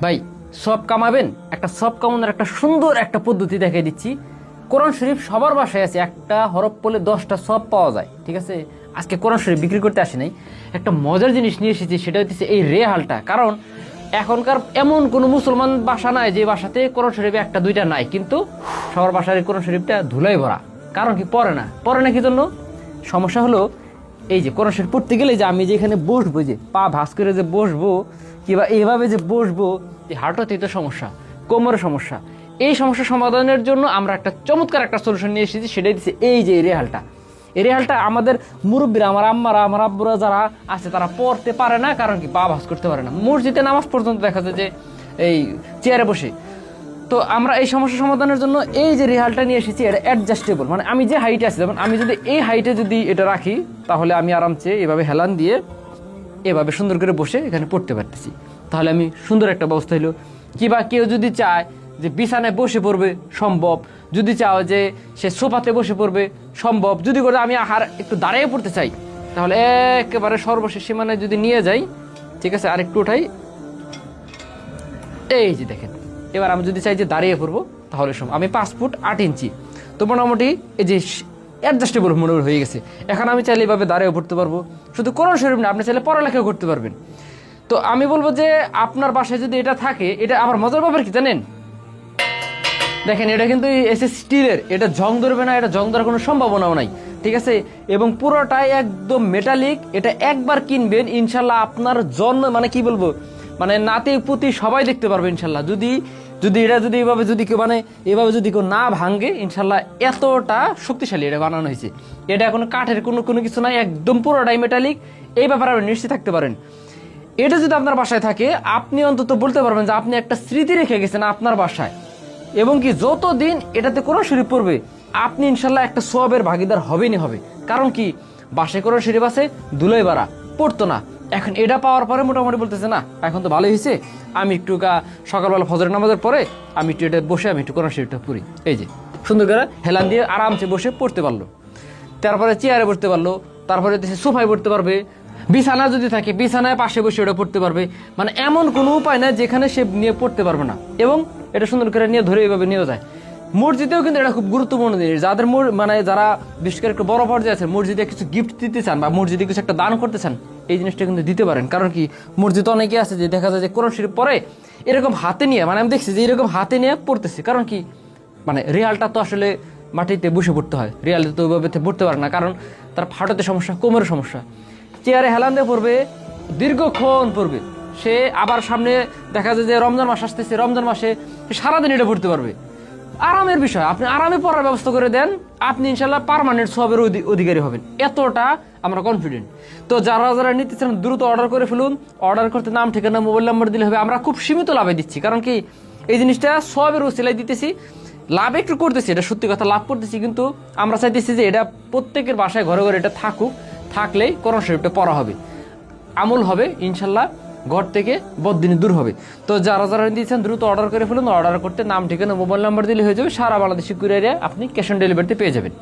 ভাই সব কামাবেন, একটা সব কামানোর একটা সুন্দর একটা পদ্ধতি দেখাই দিচ্ছি। কোরআন শরীফ সবার বাসায় আছে, একটা হরফ পড়লে 10টা সব পাওয়া যায়, ঠিক আছে। আজকে কোরআন শরীফ বিক্রি করতে আসি নাই, একটা মজার জিনিস নিয়ে এসেছি, সেটা হচ্ছে এই রেহালটা। কারণ এখনকার এমন কোনো মুসলমান বাসা নাই যে বাসাতে কোরআন শরীফ একটা দুইটা নাই, কিন্তু সবার বাসার এই কোরআন শরীফটা ধুলাই ভরা। কারণ কি পড়ে না কি জন্য? সমস্যা হলো এই যে কোরআন শরীফ পড়তে গেলে যে আমি যে এখানে বসবো, যে পা ভাঁজ করে যে বসবো কিংবা এইভাবে যে বসবো, এই হাঁটুতে তো সমস্যা, কোমরের সমস্যা। এই সমস্যা সমাধানের জন্য আমরা একটা চমৎকার একটা সলিউশন নিয়ে এসেছি, সেটাই দিচ্ছে এই যে রেহালটা। এই রেহালটা আমাদের মুরব্বীরা, আমার আম্মারা, আমার আব্বুরা যারা আছে তারা পড়তে পারে না। কারণ কি? পা ভাঁজ করতে পারে না। মসজিদে নামাজ পর্যন্ত দেখা যায় যে এই চেয়ারে বসে। তো আমরা এই সমস্যা সমাধানের জন্য এই যে রেহালটা নিয়ে এসেছি, এটা অ্যাডজাস্টেবল। মানে আমি যে হাইটে আছি, যেমন আমি যদি এই হাইটে যদি এটা রাখি, তাহলে আমি আরামসে এভাবে হেলান দিয়ে এভাবে সুন্দর করে বসে এখানে পড়তে পারতেছি। তাহলে আমি সুন্দর একটা ব্যবস্থা হলো। কিংবা কেউ যদি চায় যে বিছানায় বসে পড়বে, সম্ভব। যদি চাও যে সে সোফাতে বসে পড়বে, সম্ভব। যদি করে আমি একটু দাঁড়িয়ে পড়তে চাই, তাহলে একেবারে সর্বশেষ সীমানায় যদি নিয়ে যাই, ঠিক আছে, আর একটু উঠাই, এই যে দেখেন। এবার আমি যদি চাই যে দাঁড়িয়ে পড়বো, তাহলে আমি 5 ফুট 8 ইঞ্চি, তো মোটামুটি এই যে অ্যাডজাস্টেবল মোটামুটি হয়ে গেছে। এখন আমি চাইলে এভাবে দাঁড়িয়ে পড়তে পারবো। শুধু কোরআন শরীফ না, আপনি চাইলে পড়ালেখাও করতে পারবেন। তো আমি বলবো যে আপনার বাসায় যদি এটা থাকে, এটা আবার মজার ব্যাপার কি জানেন? দেখেন, এটা কিন্তু এসে স্টিলের, এটা জং ধরবে না, এটা জং ধরার কোনো সম্ভাবনাও নাই, ঠিক আছে। এবং পুরোটাই একদম মেটালিক। এটা একবার কিনবেন, ইনশাল্লাহ আপনার জন্ম মানে কি বলবো, মানে নাতি পুতি সবাই দেখতে পারবে ইনশাল্লাহ। যদি এটা যদি এভাবে যদি কেউ মানে এভাবে যদি কেউ না ভাঙে, ইনশাল্লাহ এতটা শক্তিশালী এটা বানানো হয়েছে। এটা কোনো কাঠের কোনো কিছু নাই, একদম পুরোটাই মেটালিক। এই ব্যাপারে আপনি নিশ্চিত থাকতে পারেন। এটা যদি আপনার বাসায় থাকে, আপনি অন্তত বলতে পারবেন যে আপনি একটা স্মৃতি রেখে গেছেন আপনার বাসায়। এবং কি যতদিন এটাতে কোরআন শরীফ পড়বে, আপনি ইনশাল্লাহ একটা সওয়াবের ভাগিদার হবেনই হবে। কারণ কি? বাসায় কোরআন শরীফ আছে, ধুলোই বাড়া, পড়তো না। এখন এটা পাওয়ার পরে মোটামুটি বলতেছে না, এখন তো ভালোই হয়েছে, আমি একটু সকালবেলা ফজরের নামাজের পরে আমি একটু এটা বসে আমি একটু কোরআন শরীফটা পড়ি। এই যে সুন্দর করে হেলান দিয়ে আরামসে বসে পড়তে পারলো। তারপরে চেয়ারে বসতে পারলো, তারপরে সোফায় পড়তে পারবে, বিছানা যদি থাকে বিছানায় পাশে বসে ওটা পড়তে পারবে। মানে এমন কোনো উপায় নাই যেখানে সে নিয়ে পড়তে পারবে না। এবং এটা সুন্দর করে নিয়ে ধরে এইভাবে নিয়ে যায়। মসজিদেও কিন্তু এটা খুব গুরুত্বপূর্ণ জিনিস। যাদের মানে যারা বিশেষ করে একটু বড় পর্যায়ে আছে, মসজিদে কিছু গিফট দিতে চান বা মসজিদে কিছু একটা দান করতে চান, এই জিনিসটা কিন্তু দিতে পারেন। কারণ কি? মসজিদে অনেকে আছে যে দেখা যায় যে কোরআন শরীফ পড়ে এরকম হাতে নিয়ে, মানে আমি দেখছি যে এরকম হাতে নিয়ে পড়তেছে। কারণ কি? মানে রেহালটা তো আসলে মাটিতে বসে পড়তে হয়, রেহালতে তো ওইভাবে পড়তে পারে না, কারণ তার হাঁটুতে সমস্যা, কোমরের সমস্যা। চেয়ারে হেলান দিয়ে পড়বে, দীর্ঘক্ষণ পড়বে সে। আবার সামনে দেখা যায় যে রমজান মাস আসতেছে, রমজান মাসে সারাদিন এটা পড়তে পারবে। আরামের বিষয়, আপনি আরামে পড়ার ব্যবস্থা করে দেন, আপনি ইনশাল্লাহ পার্মানেন্ট সবের অধিকারী হবেন, এতটা আমরা কনফিডেন্ট। তো যারা নিতে চান দ্রুত অর্ডার করে ফেলুন। অর্ডার করতে নাম, ঠিকানা, মোবাইল নাম্বার দিলে হবে। আমরা খুব সীমিত লাভে দিচ্ছি, কারণ কি এই জিনিসটা সবের ওসিলায় দিতেছি, লাভ একটু করতেছি, এটা সত্যি কথা, লাভ করতেছি। কিন্তু আমরা চাইতেছি যে এটা প্রত্যেকের বাসায় ঘরে ঘরে এটা থাকুক, থাকলেই কোরআন শরীফটা পড়া হবে, আমল হবে, ইনশাল্লাহ ঘর থেকে বদদিনী দূর হবে। তো যারা দিয়েছেন দ্রুত অর্ডার করে ফেলুন। অর্ডার করতে নাম, ঠিকানা, মোবাইল নাম্বার দিলে হয়ে যাবে। সারা বাংলাদেশে কুরিয়ারে আপনি ক্যাশ অন ডেলিভারিতে পেয়ে যাবেন।